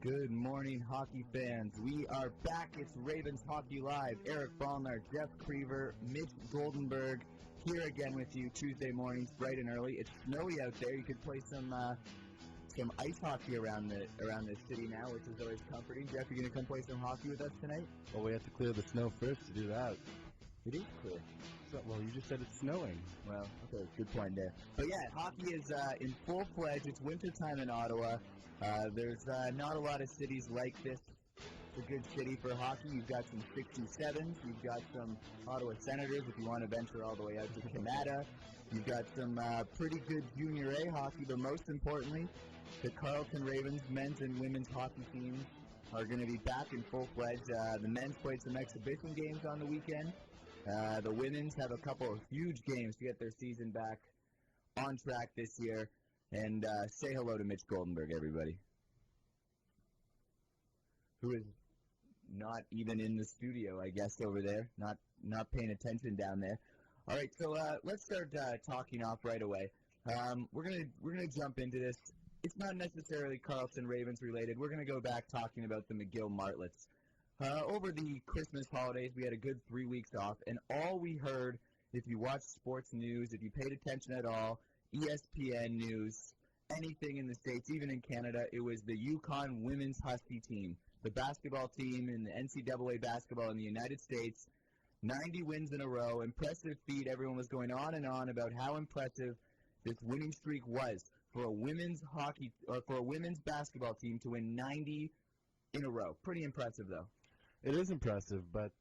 Good morning, hockey fans. We are back. It's Ravens Hockey Live. Eric Balnar, Jeff Krever, Mitch Goldenberg here again with you Tuesday mornings, bright and early. It's snowy out there. You could play some ice hockey around the city now, which is always comforting. Jeff, you going to come play some hockey with us tonight? Well, we have to clear the snow first to do that. It is clear. Well, you just said it's snowing. Well, okay, good point there. But yeah, hockey is in full fledged. It's wintertime in Ottawa. There's not a lot of cities like this. It's a good city for hockey. You've got some 67s. You've got some Ottawa Senators if you want to venture all the way out to Canada. You've got some pretty good Junior A hockey, but most importantly, the Carleton Ravens men's and women's hockey teams are going to be back in full fledged. The men's played some exhibition games on the weekend. The women's have a couple of huge games to get their season back on track this year. And say hello to Mitch Goldenberg, everybody, who is not even in the studio, I guess, over there, not paying attention down there. All right, so let's start talking off right away. We're gonna jump into this. It's not necessarily Carleton Ravens related. We're gonna go back talking about the McGill Martlets. Over the Christmas holidays, we had a good 3 weeks off, and all we heard, if you watched sports news, if you paid attention at all, ESPN news, anything in the States, even in Canada, it was the Yukon women's Husky team, the basketball team in the NCAA basketball in the United States, 90 wins in a row, impressive feat. Everyone was going on and on about how impressive this winning streak was for a women's hockey or for a women's basketball team to win 90 in a row. Pretty impressive, though. It is impressive, but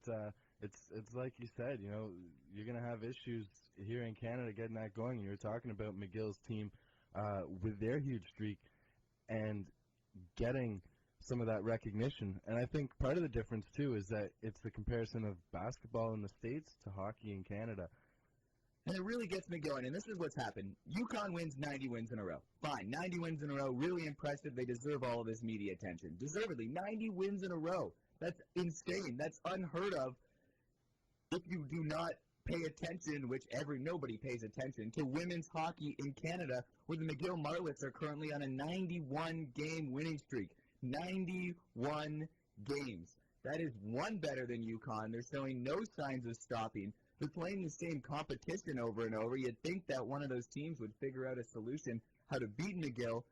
it's like you said, you know, you're going to have issues here in Canada getting that going. And you were talking about McGill's team with their huge streak and getting some of that recognition. And I think part of the difference, too, is that it's the comparison of basketball in the States to hockey in Canada. And it really gets me going, and this is what's happened. Yukon wins 90 wins in a row. Fine, 90 wins in a row, really impressive. They deserve all of this media attention. Deservedly, 90 wins in a row. That's insane. That's unheard of if you do not pay attention, which nobody pays attention, to women's hockey in Canada, where the McGill Martlets are currently on a 91-game winning streak. 91 games. That is one better than Yukon. They're showing no signs of stopping. They're playing the same competition over and over. You'd think that one of those teams would figure out a solution how to beat McGill,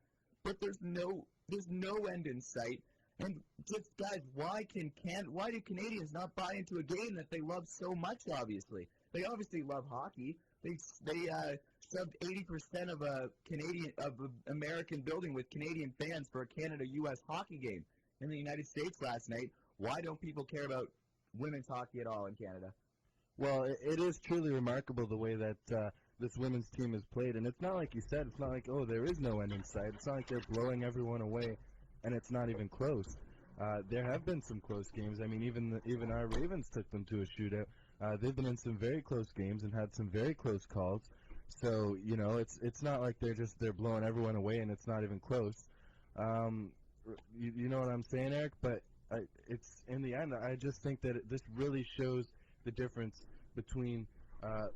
but there's no end in sight. And just guys, why do Canadians not buy into a game that they love so much? Obviously, they obviously love hockey. They subbed 80% of American building with Canadian fans for a Canada-U.S. hockey game in the United States last night. Why don't people care about women's hockey at all in Canada? Well, it is truly remarkable the way that this women's team has played. And it's not like you said, it's not like, oh, there is no end in sight. It's not like they're blowing everyone away, and it's not even close. There have been some close games. I mean, even our Ravens took them to a shootout. They've been in some very close games and had some very close calls. So, you know, it's not like they're blowing everyone away and it's not even close. You know what I'm saying, Eric? But it's in the end, I just think that this really shows the difference between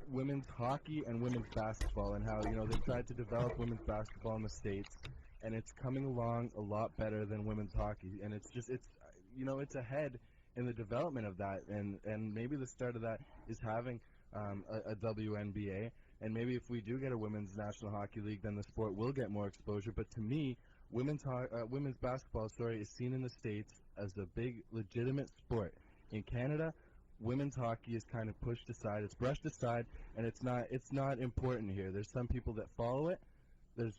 women's hockey and women's basketball, and how, you know, they tried to develop women's basketball in the States, and it's coming along a lot better than women's hockey. And it's it's ahead in the development of that, and maybe the start of that is having a WNBA, and maybe if we do get a women's National Hockey League, then the sport will get more exposure. But to me, women's basketball, is seen in the States as a big, legitimate sport. In Canada, women's hockey is kind of pushed aside. It's brushed aside, and it's not important here. There's some people that follow it. There's,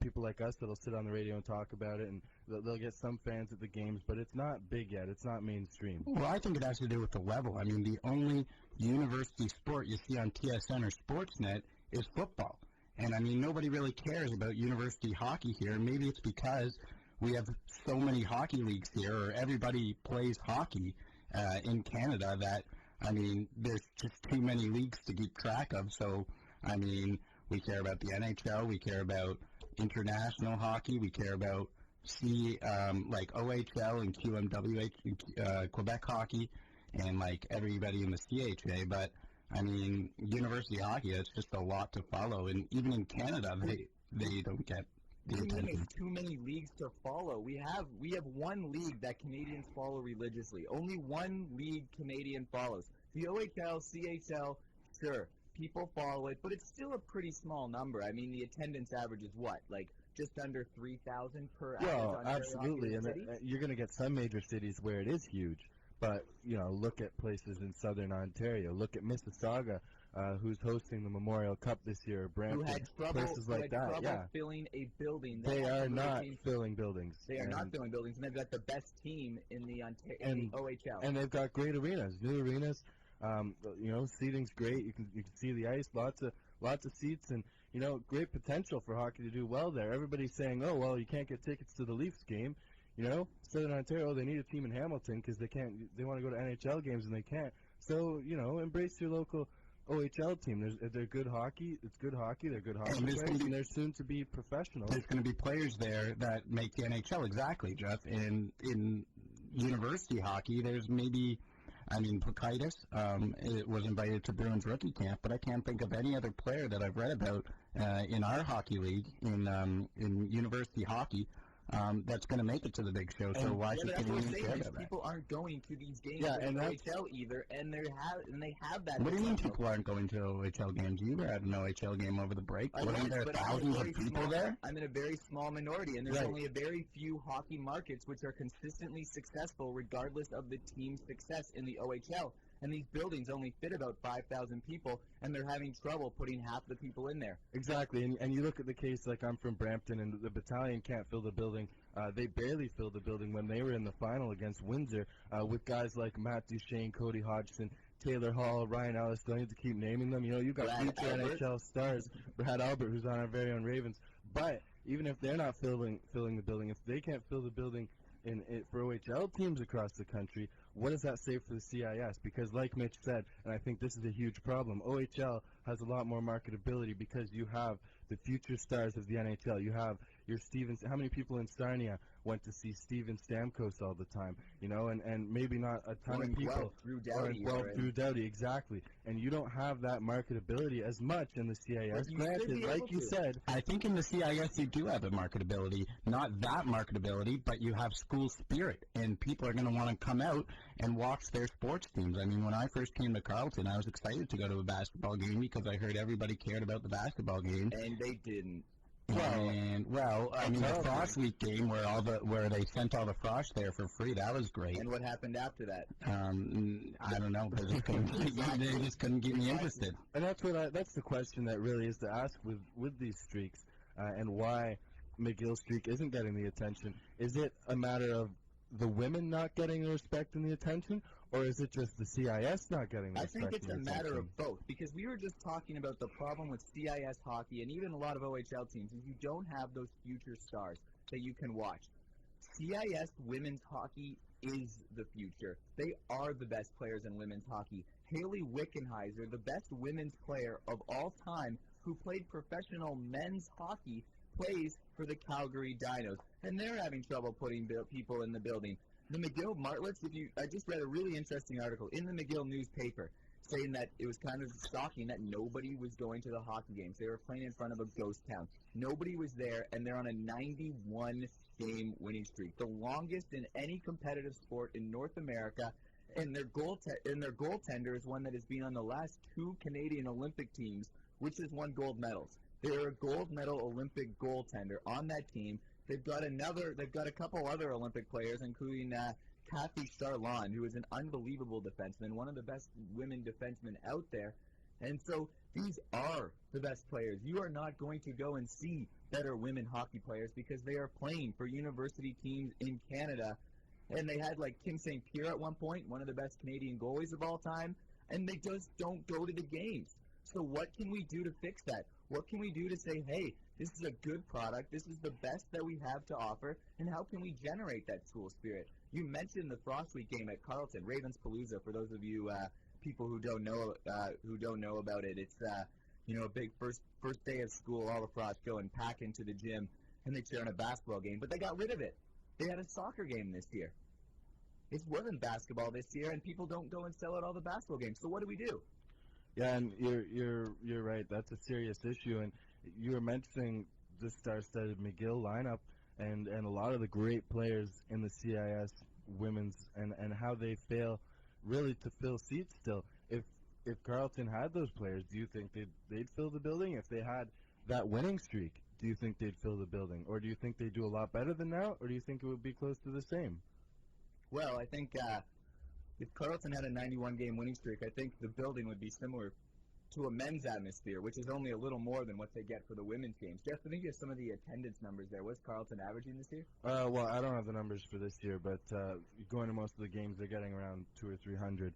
people like us that'll sit on the radio and talk about it, and they'll get some fans at the games, but it's not big yet. It's not mainstream. Well, I think it has to do with the level. I mean, the only university sport you see on TSN or Sportsnet is football. And, I mean, nobody really cares about university hockey here. Maybe it's because we have so many hockey leagues here, or everybody plays hockey in Canada that, I mean, there's just too many leagues to keep track of. So, I mean, we care about the NHL, we care about international hockey, we care about like OHL and QMWH, Quebec hockey, and like everybody in the CHA. But I mean, university hockey, it's just a lot to follow, and even in Canada, they don't get the attention. It's too many leagues to follow. We have one league that Canadians follow religiously. Only one league Canadian follows. The OHL, CHL, sure, people follow it, but it's still a pretty small number. I mean, the attendance average is what, like just under 3,000 per average Well, Ontario absolutely, and hockey city? you're going to get some major cities where it is huge. But, look at places in southern Ontario. Look at Mississauga, who's hosting the Memorial Cup this year, Who Brampton, had trouble, places like that. trouble Yeah, filling a building. they had are to not really- filling buildings. They are and, not filling buildings, and they've got the best team in the OHL. and they've got great arenas, new arenas. Seating's great. You can see the ice, lots of seats, and great potential for hockey to do well there. Everybody's saying, oh well, you can't get tickets to the Leafs game. Southern Ontario, they need a team in Hamilton because they want to go to NHL games and they can't. So, embrace your local OHL team. They're good hockey. It's good hockey. They're good hockey players, and they're soon to be professional. There's going to be players there that make the NHL, exactly, Jeff. And in university hockey, there's maybe, Pukaitis was invited to Bruins rookie camp, but I can't think of any other player that I've read about in our hockey league, in university hockey, that's going to make it to the big show. So why should Canadians care about that? People aren't going to these games and OHL either, and they have that. What do you mean people aren't going to OHL games? You were at an OHL game over the break. Wasn't there but thousands of people there? I'm in a very small minority, and there's Right. only a very few hockey markets which are consistently successful regardless of the team's success in the OHL. And these buildings only fit about 5,000 people, and they're having trouble putting half the people in there. Exactly, and you look at the case, like I'm from Brampton, and the Battalion can't fill the building. They barely filled the building when they were in the final against Windsor with guys like Matt Duchesne, Cody Hodgson, Taylor Hall, Ryan Ellis. Don't need to keep naming them. You got Brad future Albert. NHL stars, Brad Albert, who's on our very own Ravens. But even if they're not filling the building, if they can't fill the building for OHL teams across the country, what does that say for the CIS? Because like Mitch said, and I think this is a huge problem, OHL has a lot more marketability because you have the future stars of the NHL. You have your Stevens. How many people in Sarnia went to see Steven Stamkos all the time? And maybe not a ton of people. Through Doughty, Through Doughty, exactly. And you don't have that marketability as much in the CIS. But you Granted, should be like able you to. said, I think in the CIS you do have a marketability. Not that marketability, but you have school spirit, and people are going to want to come out and watch their sports teams. When I first came to Carleton, I was excited to go to a basketball game because I heard everybody cared about the basketball game. And they didn't. The Frost Week game where they sent all the Frost there for free, that was great. And what happened after that? I don't know, because they just couldn't get me interested. and that's the question that really is to ask with these streaks, and why McGill's streak isn't getting the attention. Is it a matter of the women not getting the respect and the attention, or is it just the CIS not getting the I respect think it's a and the matter attention? of both, because we were just talking about the problem with CIS hockey and even a lot of OHL teams is you don't have those future stars that you can watch. CIS women's hockey is the future. They are the best players in women's hockey. Haley Wickenheiser, the best women's player of all time who played professional men's hockey, plays for the Calgary Dinos, and they're having trouble putting people in the building. The McGill Martlets, I just read a really interesting article in the McGill newspaper saying that it was kind of shocking that nobody was going to the hockey games. They were playing in front of a ghost town. Nobody was there, and they're on a 91-game winning streak, the longest in any competitive sport in North America. And their goaltender is one that has been on the last two Canadian Olympic teams, which has won gold medals. They're a gold medal Olympic goaltender on that team. They've got a couple other Olympic players, including Kathy Charlon, who is an unbelievable defenseman, one of the best women defensemen out there. And so these are the best players. You are not going to go and see better women hockey players because they are playing for university teams in Canada. And they had Kim St. Pierre at one point, one of the best Canadian goalies of all time, and they just don't go to the games. So what can we do to fix that? What can we do to say, hey, this is a good product, this is the best that we have to offer, and how can we generate that school spirit? You mentioned the Frost Week game at Carleton, Ravenspalooza. For those of you people who don't know about it, it's a big first day of school. All the Frost go and pack into the gym, and they cheer on a basketball game. But they got rid of it. They had a soccer game this year. It wasn't basketball this year, and people don't go and sell out all the basketball games. So what do? Yeah, and you're right. That's a serious issue, and you were mentioning the star-studded McGill lineup and a lot of the great players in the CIS women's and how they fail really to fill seats still. If Carleton had those players, do you think they'd fill the building? If they had that winning streak, do you think they'd fill the building? Or do you think they'd do a lot better than now? Or do you think it would be close to the same? Well, I think if Carleton had a 91-game winning streak, I think the building would be similar to a men's atmosphere, which is only a little more than what they get for the women's games. Jeff, I think you have some of the attendance numbers there. What's Carleton averaging this year? Well, I don't have the numbers for this year, but going to most of the games, they're getting around 200 or 300.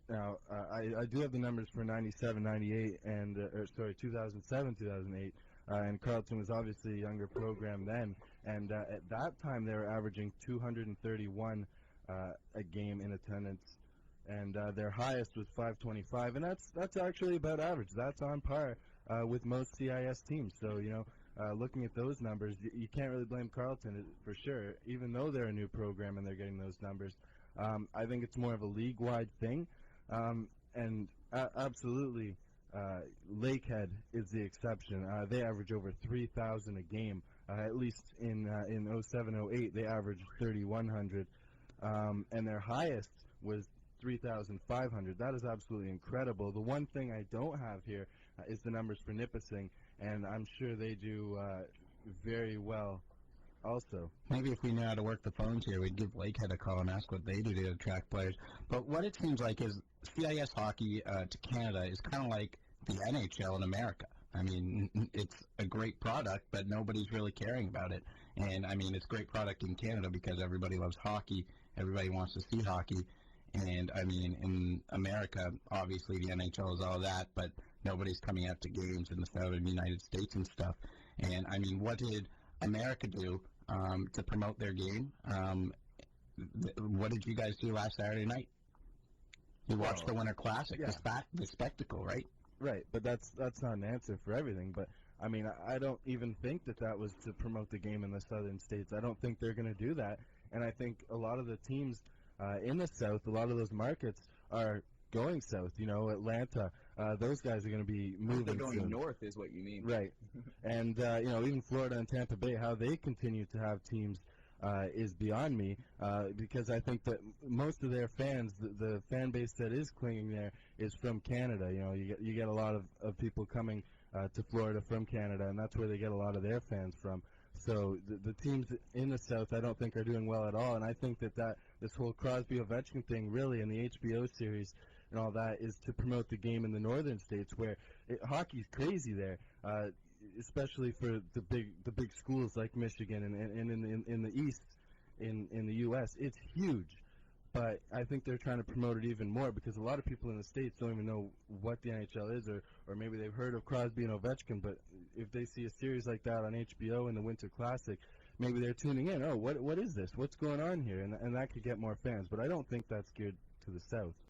Now, I do have the numbers for 97, 98, and 2007, 2008. And Carleton was obviously a younger program then, and at that time they were averaging 231 a game in attendance, and their highest was 525, and that's actually about average. That's on par with most CIS teams. So looking at those numbers, you can't really blame Carleton for sure, even though they're a new program and they're getting those numbers. I think it's more of a league-wide thing, and absolutely. Lakehead is the exception. They average over 3,000 a game. At least in 07-08, they averaged 3,100, and their highest was 3,500. That is absolutely incredible. The one thing I don't have here is the numbers for Nipissing, and I'm sure they do very well also. Maybe if we knew how to work the phones here, we'd give Lakehead a call and ask what they do to attract players. But what it seems like is CIS hockey to Canada is kind of like the NHL in America. I mean, it's a great product, but nobody's really caring about it. And, I mean, it's a great product in Canada because everybody loves hockey. Everybody wants to see hockey. And, I mean, in America, obviously the NHL is all that, but nobody's coming out to games in the southern United States and stuff. And, I mean, what did America do to promote their game? What did you guys do last Saturday night? You watched the Winter Classic, yeah. the spectacle, right? Right, but that's not an answer for everything. But I mean, I don't even think that was to promote the game in the southern states. I don't think they're going to do that. And I think a lot of the teams in the south, a lot of those markets are going south. Atlanta, those guys are going to be moving. They're going soon. north, is what you mean. Right, and even Florida and Tampa Bay, how they continue to have teams is beyond me, because I think that most of their fans, the fan base that is clinging there, is from Canada. You get a lot of people coming to Florida from Canada, and that's where they get a lot of their fans from. So the teams in the South, I don't think, are doing well at all, and I think that this whole Crosby-Ovechkin thing, really, in the HBO series and all that, is to promote the game in the northern states, where hockey's crazy there. Especially for the big schools like Michigan and in the East, in the U.S., it's huge. But I think they're trying to promote it even more because a lot of people in the States don't even know what the NHL is, or maybe they've heard of Crosby and Ovechkin, but if they see a series like that on HBO in the Winter Classic, maybe they're tuning in. Oh, what is this? What's going on here? And that could get more fans. But I don't think that's geared to the South.